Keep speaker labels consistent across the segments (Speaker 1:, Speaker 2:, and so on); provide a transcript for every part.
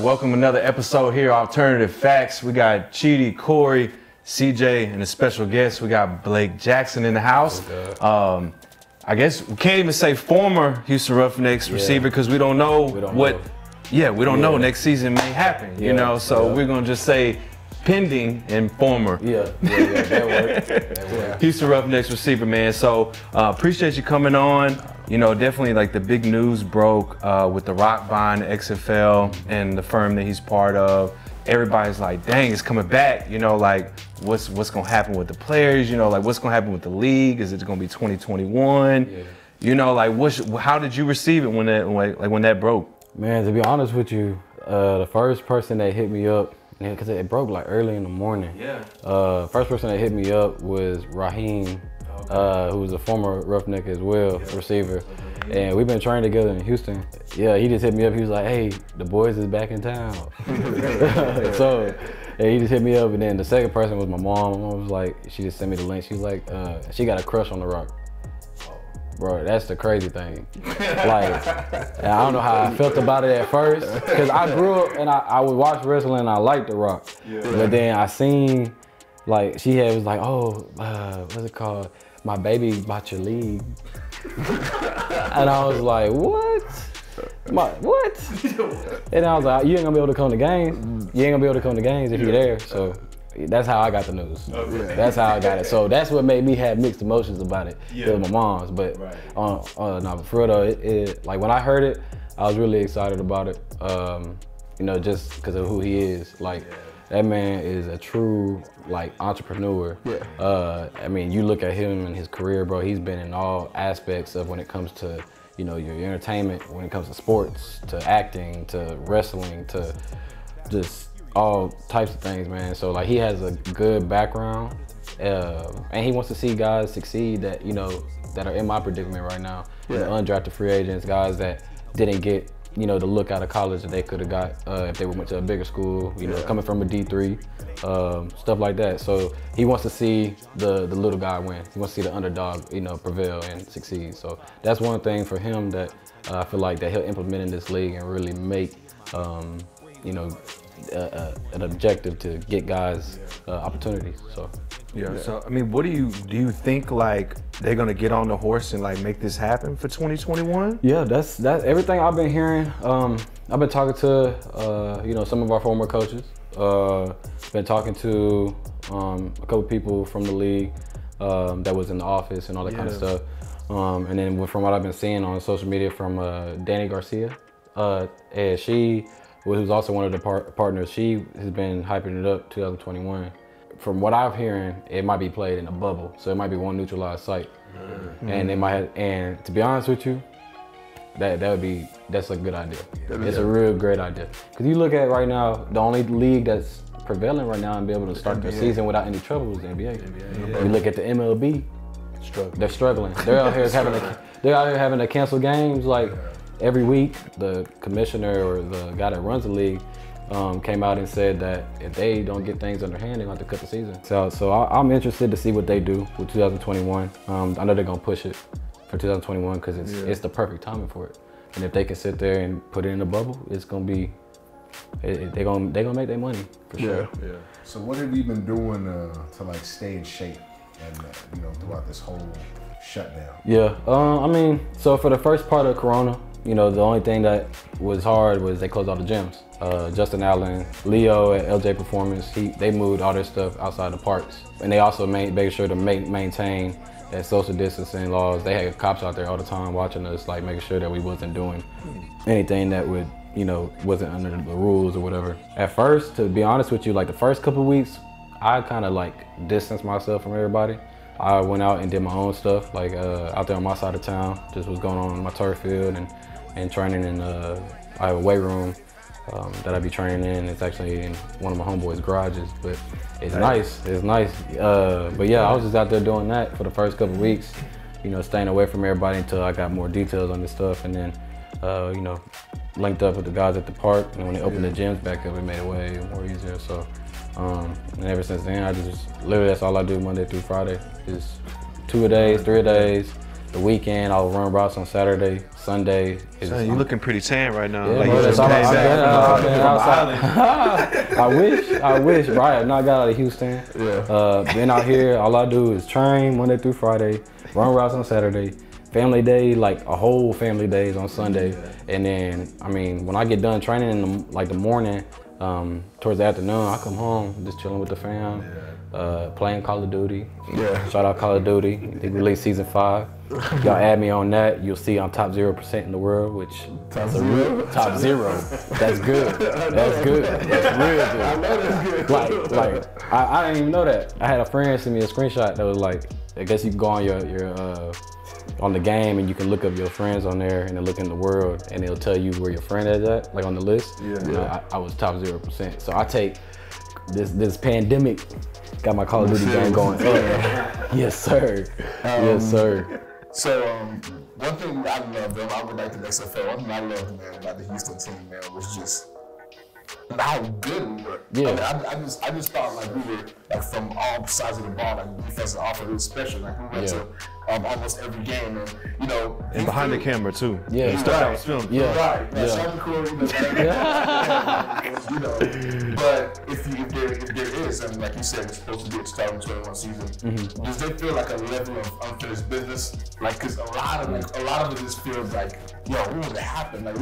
Speaker 1: welcome to another episode here, Alternative Facts. We got Chidi, Corey, CJ, and a special guest. We got Blake Jackson in the house. I guess we can't even say former Houston Roughnecks receiver because we don't know we don't know next season may happen, you know, so we're gonna just say pending and former.
Speaker 2: That worked.
Speaker 1: Houston Roughnecks receiver, man. So appreciate you coming on. You know, definitely like the big news broke with The Rock buying the XFL and the firm that he's part of. Everybody's like, dang, it's coming back. You know, like what's gonna happen with the players? You know, like what's gonna happen with the league? Is it gonna be 2021? Yeah. You know, like how did you receive it when that broke?
Speaker 2: Man, to be honest with you, the first person that hit me up, because it broke like early in the morning.
Speaker 1: Yeah.
Speaker 2: First person that hit me up was Raheem, who was a former Roughneck as well, receiver. And we've been training together in Houston. Yeah, he just hit me up. He was like, hey, the boys is back in town. So yeah, he just hit me up. And then the second person was my mom. My mom was like, she just sent me the link. She was like, she got a crush on The Rock. Bro, that's the crazy thing. Like, I don't know how I felt about it at first, because I grew up and I would watch wrestling and I liked The Rock. Yeah. But then I seen, like, she was like, oh, what's it called? My baby bought your league. And I was like, what? What? And I was like, you ain't gonna be able to come to games. You ain't gonna be able to come to games if you're there. So that's how I got the news. Okay. That's how I got it. So that's what made me have mixed emotions about it. Yeah. It was my mom's. But no, but for real though, like when I heard it, I was really excited about it. You know, just because of who he is. Like, that man is a true like entrepreneur. Yeah. I mean, you look at him and his career, bro. He's been in all aspects of when it comes to, you know, your entertainment, when it comes to sports, to acting, to wrestling, to just all types of things, man. So like he has a good background, and he wants to see guys succeed that, you know, that are in my predicament right now. Yeah. The undrafted free agents, guys that didn't get, you know, the look out of college that they could have got if they went to a bigger school, you know, coming from a D3, stuff like that. So he wants to see the little guy win. He wants to see the underdog, you know, prevail and succeed. So that's one thing for him that I feel like that he'll implement in this league and really make, you know, an objective to get guys opportunities. So.
Speaker 1: Yeah. So I mean, what do you think like they're gonna get on the horse and like make this happen for 2021? Yeah,
Speaker 2: that's everything I've been hearing. I've been talking to you know, some of our former coaches. Been talking to a couple people from the league that was in the office and all that kind of stuff. And then from what I've been seeing on social media from Danny Garcia, and she who's also one of the partners, she has been hyping it up 2021. From what I'm hearing, it might be played in a bubble, so it might be one neutralized site, and it might. And to be honest with you, that's a good idea. It's a real great idea, because you look at right now, the only league that's prevailing right now and be able to start their season without any trouble is the NBA. You look at the MLB, they're struggling. They're out here having to cancel games like every week. The commissioner or the guy that runs the league came out and said that if they don't get things under hand, they're going to have to cut the season. So I'm interested to see what they do with 2021. I know they're going to push it for 2021 because it's the perfect timing for it. And if they can sit there and put it in a bubble, it's going to be, they're going to make their money for sure.
Speaker 3: Yeah. So what have you been doing to like stay in shape and you know, throughout this whole shutdown?
Speaker 2: Yeah, I mean, so for the first part of Corona, you know, the only thing that was hard was they closed all the gyms. Justin Allen, Leo at LJ Performance, they moved all their stuff outside the parks. And they also made sure to maintain that social distancing laws. They had cops out there all the time watching us, like making sure that we wasn't doing anything that would, you know, wasn't under the rules or whatever. At first, to be honest with you, like the first couple of weeks, I kind of like distanced myself from everybody. I went out and did my own stuff, like out there on my side of town, just was going on in my turf field and training in, I have a weight room that I be training in. It's actually in one of my homeboys' garages, but it's nice. It's nice. But yeah, I was just out there doing that for the first couple of weeks, you know, staying away from everybody until I got more details on this stuff, and then, you know, linked up with the guys at the park, and when they opened the gyms back up, it made it way more easier. So, and ever since then, I just literally that's all I do Monday through Friday, is 2 a days, 3 a days. the weekend, I'll run routes on Saturday, Sunday.
Speaker 1: Son, you looking pretty tan right now.
Speaker 2: Yeah,
Speaker 1: like
Speaker 2: bro,
Speaker 1: you just
Speaker 2: that's all
Speaker 1: came
Speaker 2: I've been
Speaker 1: back
Speaker 2: outside. I wish, bro. I got out of Houston.
Speaker 3: Yeah.
Speaker 2: Been out here, all I do is train Monday through Friday, run routes on Saturday, family day, like a whole family days on Sunday. And then, I mean, when I get done training in the morning, towards the afternoon, I come home, just chilling with the fam, playing Call of Duty.
Speaker 3: Yeah.
Speaker 2: Shout out Call of Duty. They released season 5. Y'all add me on that, you'll see I'm top 0% in the world, which
Speaker 3: Top
Speaker 2: is a
Speaker 3: zero?
Speaker 2: real top 0. That's good. That's good. That's real good.
Speaker 3: I know that's good.
Speaker 2: Like I didn't even know that. I had a friend send me a screenshot that was like, I guess you can go on your on the game and you can look up your friends on there and then look in the world and it'll tell you where your friend is at, like on the list.
Speaker 3: Yeah.
Speaker 2: You know, I was top 0%. So I take this pandemic, got my Call of Duty game going. Yes, sir. Yes, sir.
Speaker 3: So one thing I loved, I'll go back to the XFL. One thing I loved, man, about the Houston team, man, was just how good we were.
Speaker 2: Yeah.
Speaker 3: I mean, I just thought like we were like from all sides of the ball, like defense and offense, it was special. Like we went to almost every game, and you know.
Speaker 1: And behind the camera too.
Speaker 2: Yeah.
Speaker 1: The stuff that was filmed.
Speaker 2: Yeah.
Speaker 3: Right. Yeah. Something cool, you know. But if there is, and like you said, it's supposed to be a 2021 season. Does it feel like a level of unfinished business? Like, cause a lot of it just feels like, yo, what would happen? Like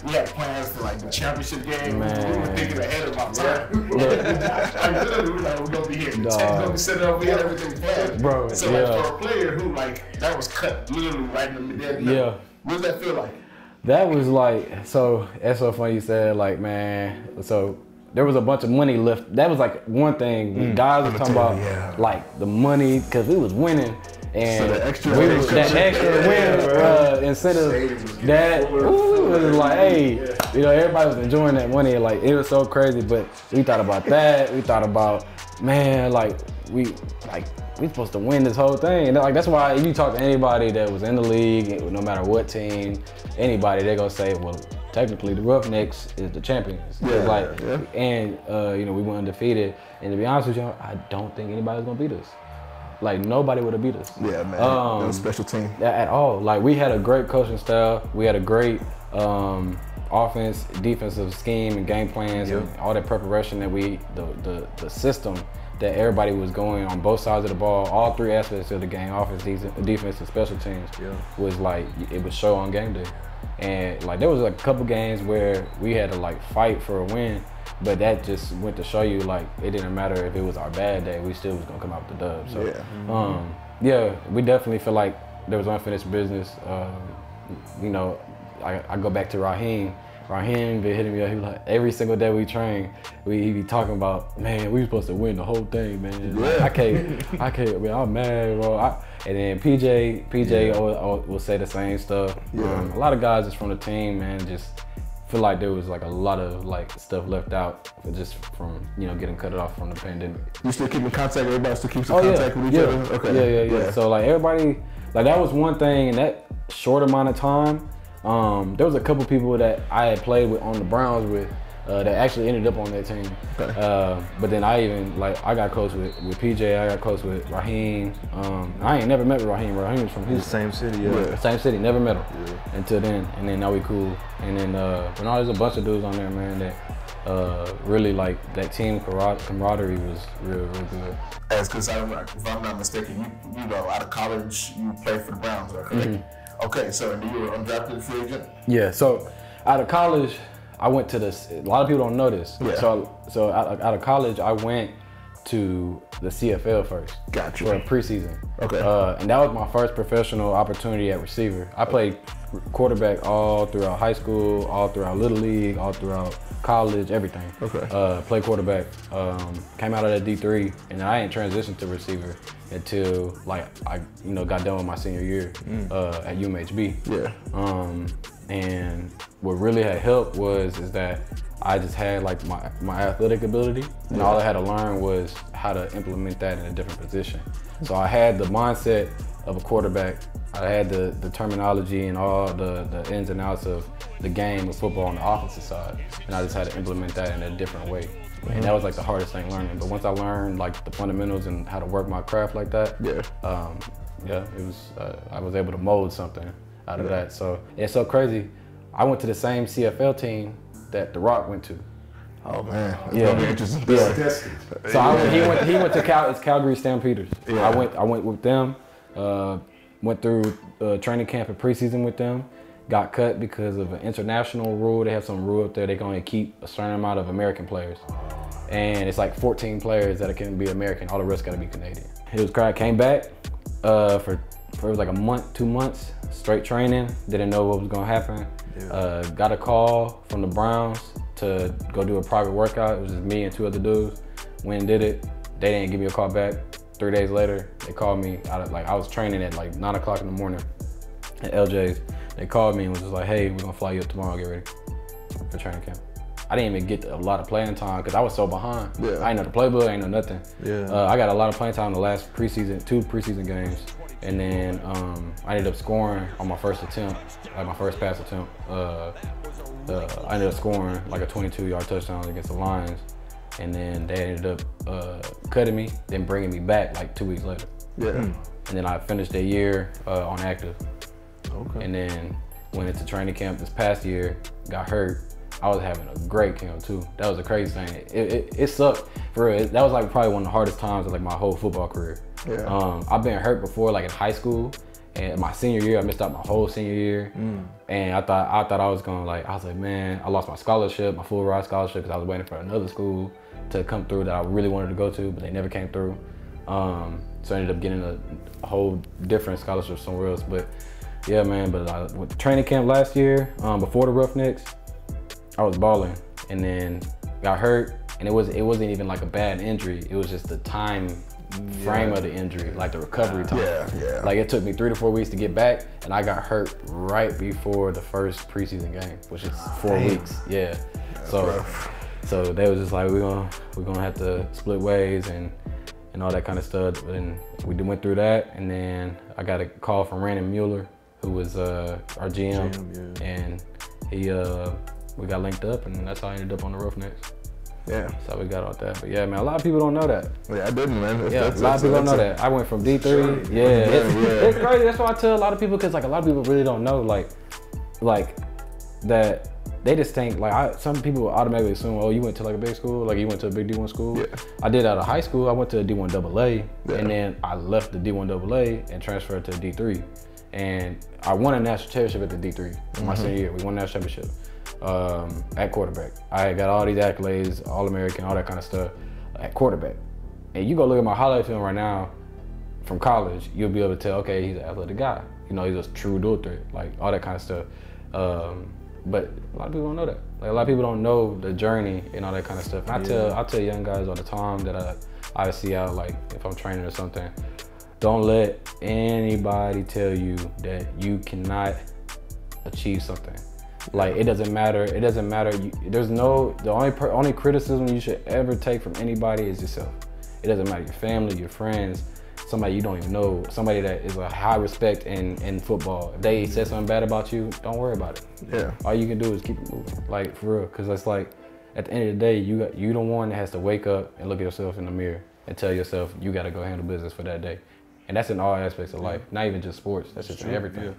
Speaker 3: we had plans for like the championship game.
Speaker 2: Man.
Speaker 3: We were thinking ahead of our time. Like literally, we were like, we're gonna be here. We're gonna be set up. We had everything planned.
Speaker 2: Bro,
Speaker 3: so like for a player who like that was cut literally right in the middle.
Speaker 2: Yeah.
Speaker 3: What does that feel like?
Speaker 2: That was like, so that's so funny you said, like, man, so there was a bunch of money left. That was like one thing. Guys were talking about like the money, because we was winning. And
Speaker 3: so the extra
Speaker 2: win incentive, that was like, hey, you know, everybody was enjoying that money. Like, it was so crazy, but we thought about that. We thought about, man, like, we supposed to win this whole thing. And like, that's why if you talk to anybody that was in the league, no matter what team, anybody, they're gonna say, well, technically the Roughnecks is the champions. And you know, we went undefeated. And to be honest with you, I don't think anybody's gonna beat us. Like, nobody would have beat us.
Speaker 3: Yeah, man. That was a special team.
Speaker 2: At all. Like, we had a great coaching staff. We had a great offense, defensive scheme and game plans and all that preparation that the system that everybody was going on both sides of the ball, all 3 aspects of the game, offense, defense, and special teams, was like, it would show on game day. And like, there was like a couple games where we had to like fight for a win, but that just went to show you, like, it didn't matter if it was our bad day, we still was gonna come out with the dub. So yeah, we definitely feel like there was unfinished business. You know, I go back to Raheem. Raheem been hitting me up. He was like, every single day we train, he be talking about, man, we were supposed to win the whole thing, man. Like, I can't, man, I'm mad, bro. And then PJ will say the same stuff. A lot of guys just from the team, man, just feel like there was like a lot of like stuff left out just from, you know, getting cut off from the pandemic.
Speaker 3: You still keep in contact? Everybody still keeps in contact with each other? Okay.
Speaker 2: Yeah. So like, everybody, like, that was one thing in that short amount of time. There was a couple people that I had played with on the Browns with that actually ended up on that team. But then I got close with PJ, I got close with Raheem. I ain't never met with Raheem. Raheem was from Houston.
Speaker 1: Same city,
Speaker 2: Same city, never met him until then. And then now we cool. And then, but no, there's a bunch of dudes on there, man, that really, like, that team camaraderie was real good.
Speaker 3: Because if I'm not mistaken, you know, out of college, you played for the Browns, right? Correct? Okay, so you were undrafted free agent?
Speaker 2: Yeah, so out of college, I went to this, a lot of people don't know this. So out of college, I went to the CFL first.
Speaker 3: Gotcha.
Speaker 2: For a preseason.
Speaker 3: Okay.
Speaker 2: And that was my first professional opportunity at receiver. I played quarterback all throughout high school, all throughout Little League, all throughout college, everything.
Speaker 3: Okay.
Speaker 2: Played quarterback, came out of that D3, and I didn't transition to receiver until like I, you know, got done with my senior year at UMHB.
Speaker 3: Yeah.
Speaker 2: And what really had helped is that I just had like my athletic ability, and all I had to learn was how to implement that in a different position. So I had the mindset of a quarterback. I had the terminology and all the ins and outs of the game of football on the offensive side, and I just had to implement that in a different way. And that was like the hardest thing learning. But once I learned like the fundamentals and how to work my craft like that, Yeah, it was. I was able to mold something out of that. So it's so crazy. I went to the same CFL team that The Rock went to.
Speaker 3: Oh man,
Speaker 2: Yeah.
Speaker 3: Interesting.
Speaker 2: Yeah. So he went to Calgary Stampeders. Yeah. I went with them. Went through training camp and preseason with them. Got cut because of an international rule. They have some rule up there. They can only keep a certain amount of American players. And it's like 14 players that can be American. All the rest got to be Canadian. It was crazy. Came back for it was like a month, 2 months, straight training. Didn't know what was gonna happen. Yeah. Got a call from the Browns to go do a private workout. It was just me and 2 other dudes. Went and did it. They didn't give me a call back. 3 days later, they called me. I was training at like 9 o'clock in the morning at LJ's. They called me and was just like, hey, we're gonna fly you up tomorrow, get ready for training camp. I didn't even get a lot of playing time because I was so behind. Yeah. I ain't know the playbook, I ain't know nothing. Yeah. I got a lot of playing time in the last preseason, 2 preseason games. And then I ended up scoring on my first attempt, like my first pass attempt. I ended up scoring like a 22-yard touchdown against the Lions. And then they ended up cutting me, then bringing me back like 2 weeks later. Yeah. And then I finished the year on active. Okay. And then went into training camp this past year, got hurt. I was having a great camp too. That was a crazy thing. It sucked for real. That was like probably one of the hardest times of like my whole football career. Yeah. I've been hurt before, like in high school, and my senior year I missed out my whole senior year. And I thought I was gonna I was like, man, I lost my scholarship, my full ride scholarship, because I was waiting for another school to come through that I really wanted to go to, but they never came through. So I ended up getting a whole different scholarship somewhere else. But yeah, man. But with training camp last year, before the Roughnecks, I was balling, and then got hurt, and it wasn't even like a bad injury. It was just the time frame of the injury, like the recovery time. Yeah. Like it took me 3 to 4 weeks to get back, and I got hurt right before the first preseason game, which is 4 weeks. Yeah. So they was just like, we're gonna have to split ways and all that kind of stuff. And we went through that, and then I got a call from Brandon Mueller, who was our GM, and he we got linked up, and that's how I ended up on the Roughnecks. Yeah. So we got all that. But yeah, man, a lot of people don't know that.
Speaker 3: Yeah, I didn't, man.
Speaker 2: A lot of people don't know that. I went from D3. Sure. It's crazy. That's why I tell a lot of people, because like a lot of people really don't know like that. They just think some people automatically assume, oh, you went to like a big school, like you went to a big D1 school. Yeah. I did out of high school. I went to a D1 AA, and then I left the D1 AA and transferred to D3. And I won a national championship at the D3 my senior year. We won a national championship at quarterback. I got all these accolades, All-American, all that kind of stuff at quarterback. And you go look at my highlight film right now from college, you'll be able to tell, okay, he's an athletic guy. You know, he's a true dual threat, like all that kind of stuff. But a lot of people don't know that. Like a lot of people don't know the journey and all that kind of stuff. And I tell young guys all the time that I see out, like if I'm training or something, don't let anybody tell you that you cannot achieve something. Like it doesn't matter. It doesn't matter. The only criticism you should ever take from anybody is yourself. It doesn't matter your family, your friends, somebody you don't even know, somebody that is a high respect in football. If they said something bad about you, don't worry about it. Yeah. All you can do is keep it moving, like for real. Cause it's like at the end of the day, you the one that has to wake up and look at yourself in the mirror and tell yourself you got to go handle business for that day. And that's in all aspects of life, not even just sports. That's just in everything. Yeah.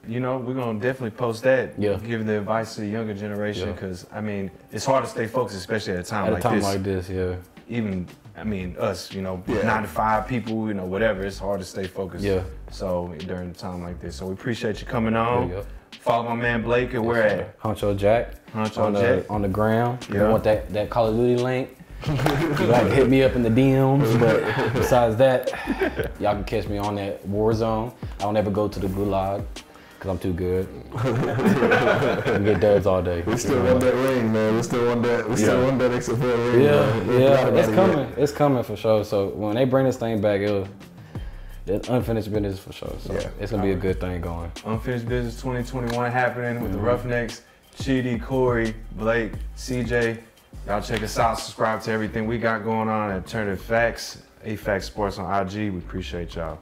Speaker 1: You know, we're gonna definitely post that. Yeah. Giving the advice to the younger generation, because I mean, it's hard to stay focused, especially at a time like this. Yeah. Even, I mean, us, you know, 9 to 5 people, you know, whatever. It's hard to stay focused. Yeah. So during a time like this, so we appreciate you coming on. Follow my man Blake, and where at?
Speaker 2: Huncho Jack. On the ground. Yeah. You want that Call of Duty link? You gotta hit me up in the DMs, but besides that, y'all can catch me on that Warzone. I don't ever go to the Gulag, because I'm too good. We get dubs all day.
Speaker 3: We still want that ring, man. We still want that XFL ring.
Speaker 2: Yeah, it's coming for sure. So when they bring this thing back, it's unfinished business for sure. So it's gonna be a good thing going.
Speaker 1: Unfinished business 2021 happening with the Roughnecks. Chidi, Corey, Blake, CJ. Y'all check us out, subscribe to everything we got going on at Alternative Facts, AFAX Sports on IG. We appreciate y'all.